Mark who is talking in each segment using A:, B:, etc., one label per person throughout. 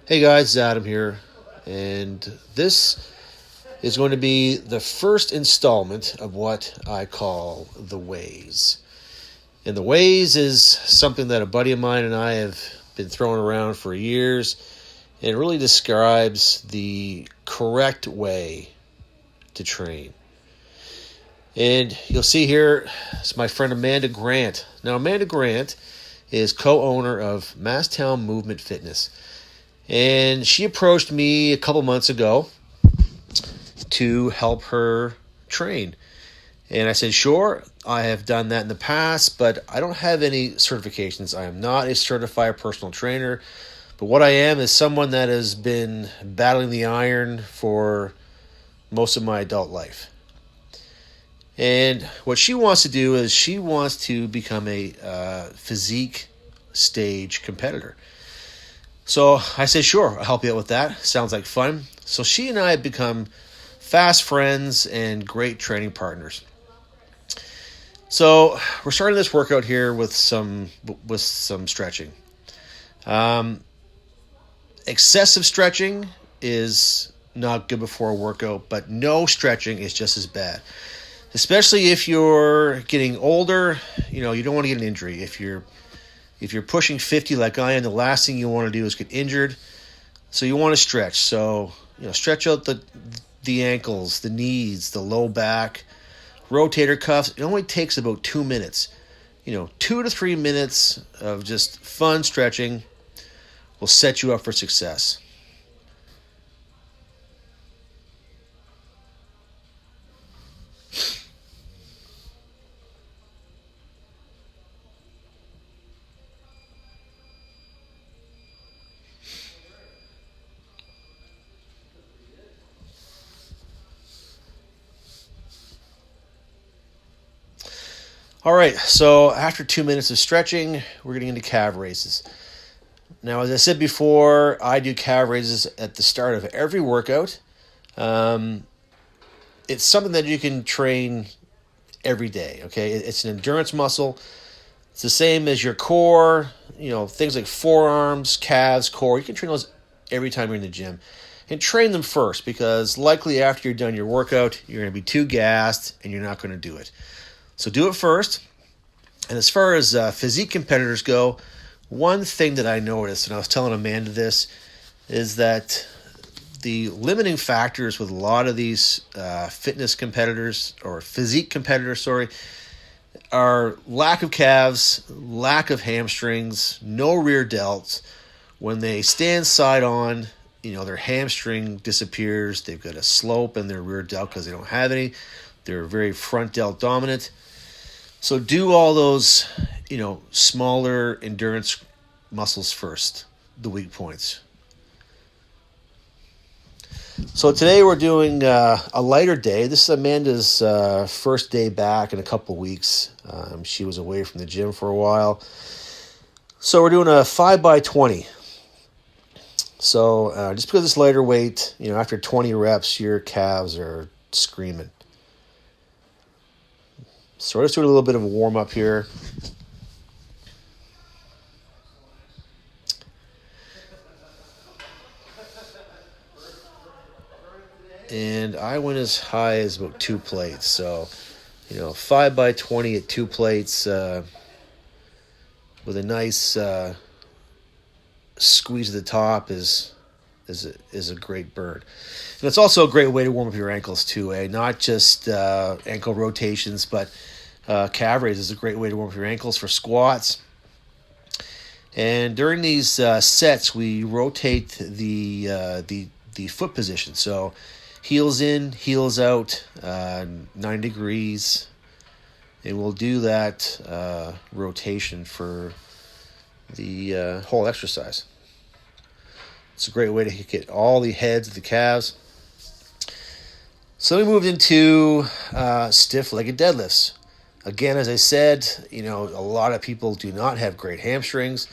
A: Hey guys, Adam here, and this is going to be the first installment of what I call the Ways. And the Ways is something that a buddy of mine and I have been throwing around for years, and it really describes the correct way to train. And you'll see here, it's my friend Amanda Grant. Now, Amanda Grant is co-owner of Masstown Movement Fitness. And she approached me a couple months ago to help her train. And I said, sure, I have done that in the past, but I don't have any certifications. I am not a certified personal trainer. But what I am is someone that has been battling the iron for most of my adult life. And what she wants to do is she wants to become a physique stage competitor. So I said, sure, I'll help you out with that. Sounds like fun. So she and I have become fast friends and great training partners. So we're starting this workout here with some stretching. Excessive stretching is not good before a workout, but no stretching is just as bad. Especially if you're getting older, you don't want to get an injury. If you're pushing 50 like I am, the last thing you want to do is get injured. So you want to stretch. So, stretch out the ankles, the knees, the low back, rotator cuffs. It only takes about 2 minutes. 2 to 3 minutes of just fun stretching will set you up for success. All right, so after 2 minutes of stretching, we're getting into calf raises. Now, as I said before, I do calf raises at the start of every workout. It's something that you can train every day, okay? It's an endurance muscle. It's the same as your core, things like forearms, calves, core. You can train those every time you're in the gym. And train them first, because likely after you're done your workout, you're going to be too gassed and you're not going to do it. So do it first. And as far as physique competitors go, one thing that I noticed, and I was telling Amanda this, is that the limiting factors with a lot of these fitness competitors, or physique competitors, are lack of calves, lack of hamstrings, no rear delts. When they stand side on, their hamstring disappears. They've got a slope in their rear delt because they don't have any. They're very front delt dominant. So do all those, smaller endurance muscles first, the weak points. So today we're doing a lighter day. This is Amanda's first day back in a couple weeks. She was away from the gym for a while. So we're doing a 5x20. So just because it's lighter weight, after 20 reps, your calves are screaming. So we're just doing a little bit of a warm-up here. And I went as high as about 2 plates. So, 5x20 at 2 plates with a nice squeeze at the top is a great burn. And it's also a great way to warm up your ankles too, not just ankle rotations, but calf raises is a great way to warm up your ankles for squats. And during these sets, we rotate the foot position. So heels in, heels out, 9 degrees, and we'll do that rotation for the whole exercise. It's a great way to get all the heads of the calves. So we moved into stiff-legged deadlifts. Again, as I said, a lot of people do not have great hamstrings.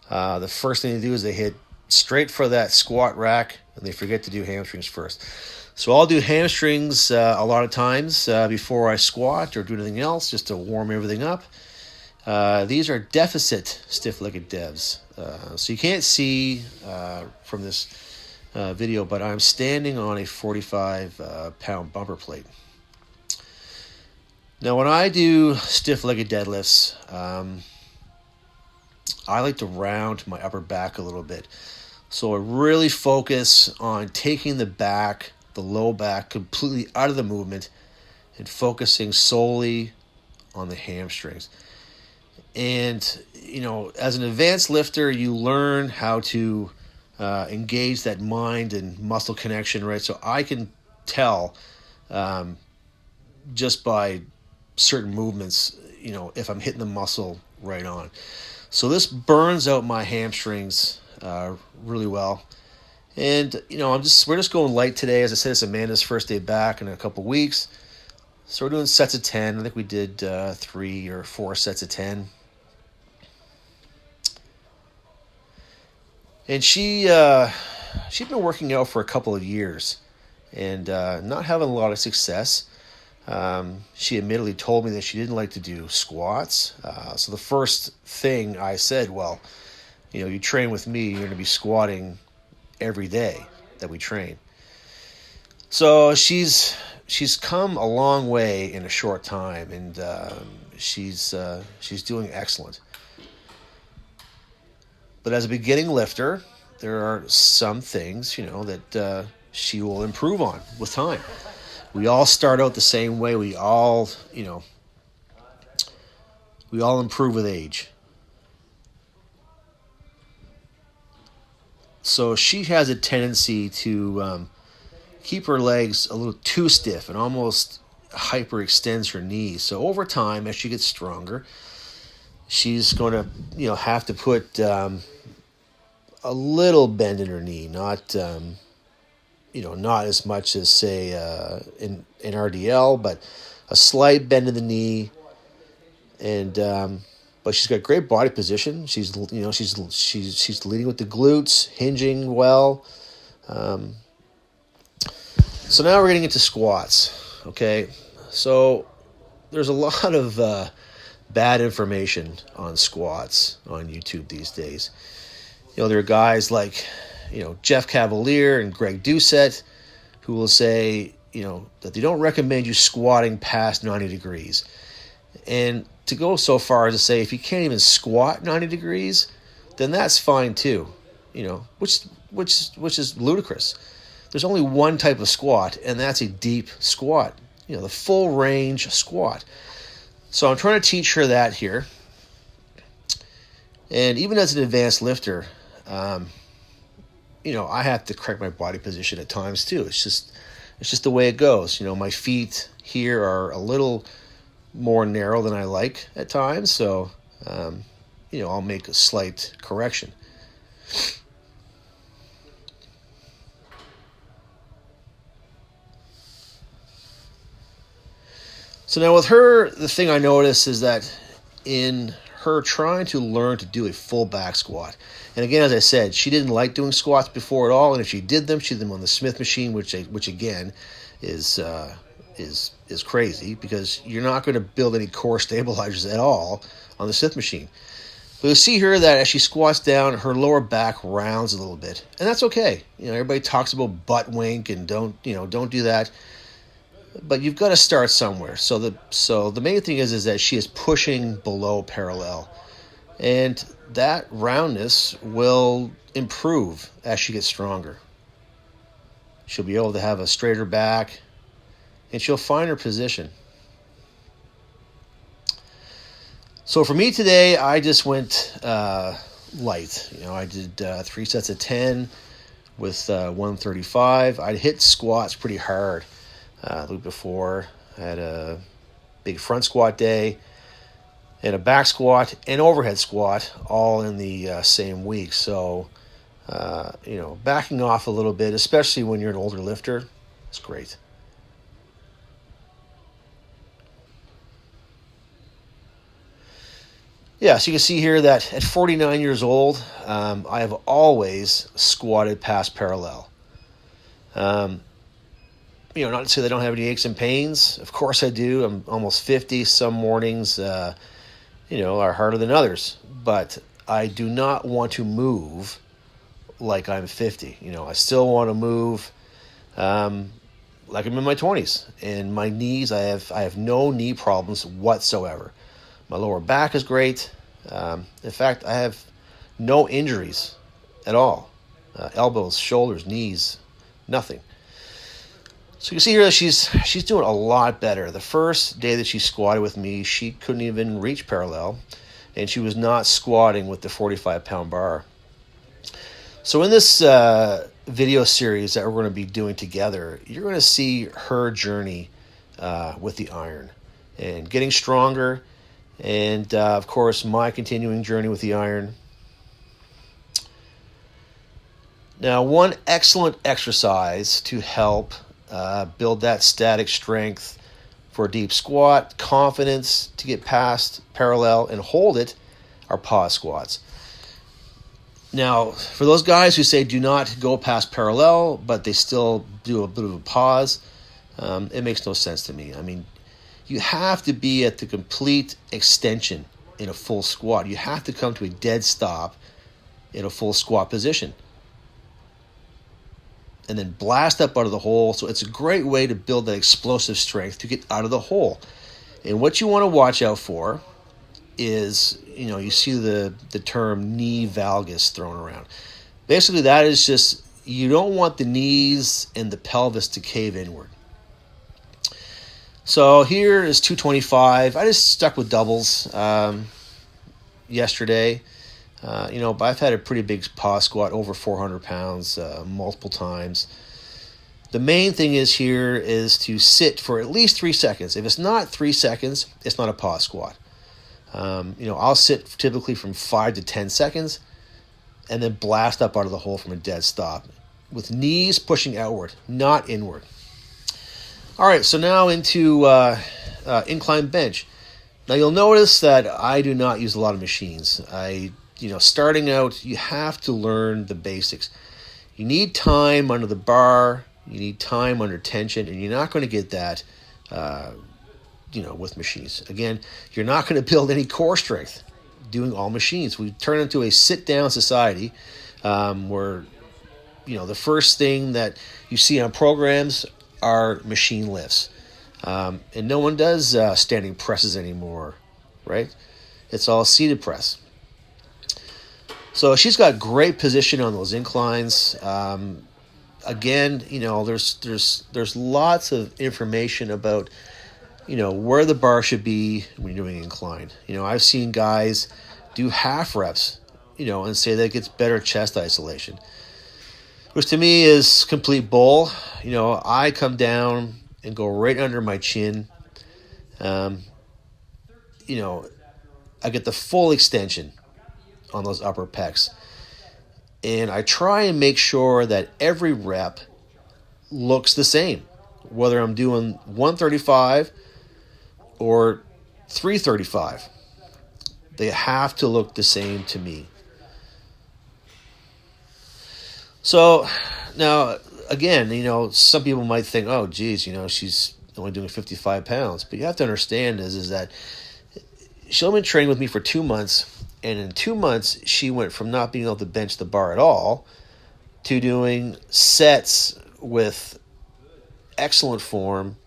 A: The first thing they do is they hit straight for that squat rack, and they forget to do hamstrings first. So I'll do hamstrings a lot of times before I squat or do anything else, just to warm everything up. These are deficit stiff-legged devs. So you can't see from this video, but I'm standing on a 45-pound bumper plate. Now, when I do stiff-legged deadlifts, I like to round my upper back a little bit. So I really focus on taking the low back, completely out of the movement and focusing solely on the hamstrings. And, as an advanced lifter, you learn how to engage that mind and muscle connection, right? So I can tell just by certain movements, if I'm hitting the muscle right on. So this burns out my hamstrings really well. And, we're just going light today. As I said, it's Amanda's first day back in a couple weeks. So we're doing sets of 10. I think we did 3 or 4 sets of 10. And she'd been working out for a couple of years and not having a lot of success. She admittedly told me that she didn't like to do squats. So the first thing I said, well, you train with me, you're going to be squatting every day that we train. So she's come a long way in a short time, and she's doing excellent. But as a beginning lifter, there are some things, that she will improve on with time. We all start out the same way. We all improve with age. So she has a tendency to keep her legs a little too stiff and almost hyperextends her knees. So over time, as she gets stronger, she's going to, have to put a little bend in her knee, not not as much as say in RDL, but a slight bend in the knee, and but she's got great body position. She's leading with the glutes, hinging well. So now we're getting into squats. Okay, so there's a lot of bad information on squats on YouTube these days. There are guys like, Jeff Cavalier and Greg Doucette who will say, that they don't recommend you squatting past 90 degrees. And to go so far as to say, if you can't even squat 90 degrees, then that's fine too, which is ludicrous. There's only one type of squat, and that's a deep squat, the full range squat. So I'm trying to teach her that here. And even as an advanced lifter, I have to correct my body position at times too. It's just the way it goes. My feet here are a little more narrow than I like at times, so I'll make a slight correction. So now with her, the thing I notice is that in her trying to learn to do a full back squat. And again, as I said, she didn't like doing squats before at all, and if she did them, she did them on the Smith machine, which again is crazy because you're not going to build any core stabilizers at all on the Smith machine. But you'll see here that as she squats down, her lower back rounds a little bit, and that's okay. Everybody talks about butt wink and don't do that. But you've got to start somewhere. So the main thing is that she is pushing below parallel. And that roundness will improve as she gets stronger. She'll be able to have a straighter back, and she'll find her position. So for me today, I just went light. I did 3 sets of 10 with 135. I hit squats pretty hard. The week before, I had a big front squat day and a back squat and overhead squat all in the same week. So, backing off a little bit, especially when you're an older lifter, is great. Yeah, so you can see here that at 49 years old, I have always squatted past parallel. Not to say that I don't have any aches and pains. Of course I do. I'm almost 50. Some mornings, are harder than others. But I do not want to move like I'm 50. I still want to move like I'm in my 20s. And my knees, I have no knee problems whatsoever. My lower back is great. In fact, I have no injuries at all. Elbows, shoulders, knees, nothing. So you can see here that she's doing a lot better. The first day that she squatted with me, she couldn't even reach parallel, and she was not squatting with the 45-pound bar. So in this video series that we're going to be doing together, you're going to see her journey with the iron and getting stronger, and of course my continuing journey with the iron. Now, one excellent exercise to help build that static strength for a deep squat, confidence to get past parallel and hold it, are pause squats. Now, for those guys who say do not go past parallel, but they still do a bit of a pause, it makes no sense to me. I mean, you have to be at the complete extension in a full squat. You have to come to a dead stop in a full squat position, and then blast up out of the hole. So it's a great way to build that explosive strength to get out of the hole. And what you want to watch out for is, you see the term knee valgus thrown around. Basically, that is just, you don't want the knees and the pelvis to cave inward. So here is 225. I just stuck with doubles yesterday. But I've had a pretty big pause squat, over 400 pounds, multiple times. The main thing is to sit for at least 3 seconds. If it's not 3 seconds, it's not a pause squat. I'll sit typically from 5 to 10 seconds and then blast up out of the hole from a dead stop with knees pushing outward, not inward. All right, so now into incline bench. Now you'll notice that I do not use a lot of machines. Starting out, you have to learn the basics. You need time under the bar, you need time under tension, and you're not going to get that, with machines. Again, you're not going to build any core strength doing all machines. We turn into a sit-down society where, the first thing that you see on programs are machine lifts. And no one does standing presses anymore, right? It's all seated press. So she's got great position on those inclines. Again, there's lots of information about, where the bar should be when you're doing incline. I've seen guys do half reps, and say that gets better chest isolation, which to me is complete bull. I come down and go right under my chin. I get the full extension on those upper pecs. And I try and make sure that every rep looks the same, whether I'm doing 135 or 335. They have to look the same to me. So now, again, some people might think, oh, geez, she's only doing 55 pounds. But you have to understand is that she's only been training with me for 2 months. And in 2 months, she went from not being able to bench the bar at all to doing sets with excellent form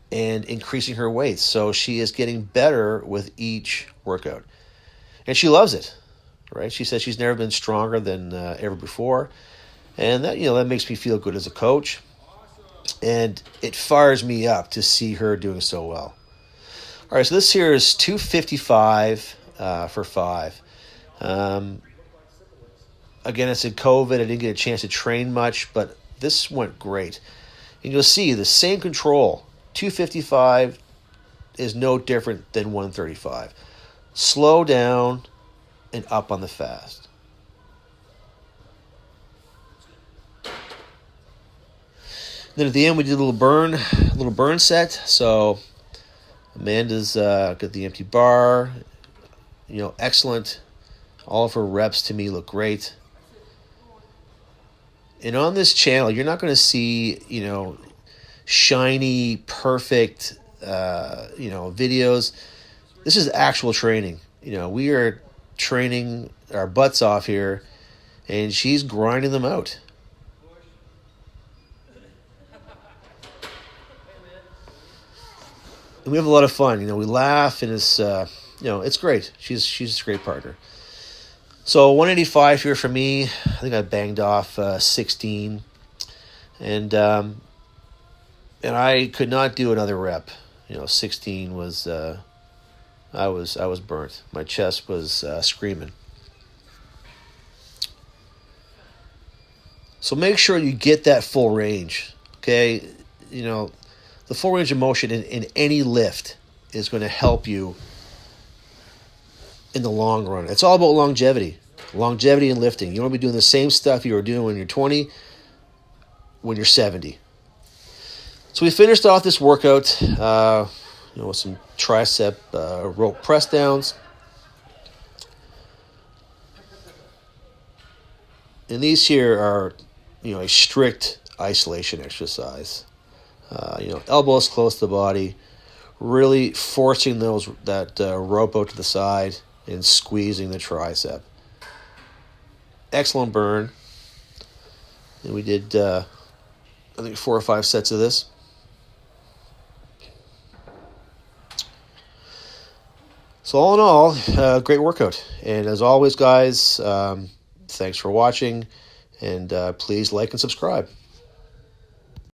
A: and increasing her weight. So she is getting better with each workout. And she loves it, right? She says she's never been stronger than ever before. And that, that makes me feel good as a coach. And it fires me up to see her doing so well. All right, so this here is 255 for 5. Again, I said COVID. I didn't get a chance to train much, but this went great. And you'll see the same control. 255 is no different than 135. Slow down and up on the fast. Then at the end, we did a little burn set. So Amanda's got the empty bar. Excellent. All of her reps to me look great. And on this channel, you're not going to see, shiny, perfect videos. This is actual training. We are training our butts off here, and she's grinding them out. And we have a lot of fun. We laugh, and it's great. She's a great partner. So 185 here for me. I think I banged off 16, and I could not do another rep. 16 was I was burnt. My chest was screaming. So make sure you get that full range. Okay, the full range of motion in any lift is going to help you in the long run. It's all about longevity. Longevity in lifting. You want to be doing the same stuff you were doing when you're 20, when you're 70. So we finished off this workout with some tricep rope press downs. And these here are, a strict isolation exercise. Elbows close to the body, really forcing that rope out to the side and squeezing the tricep. Excellent burn. And we did, I think, 4 or 5 sets of this. So all in all, great workout. And as always, guys, thanks for watching. And please like and subscribe.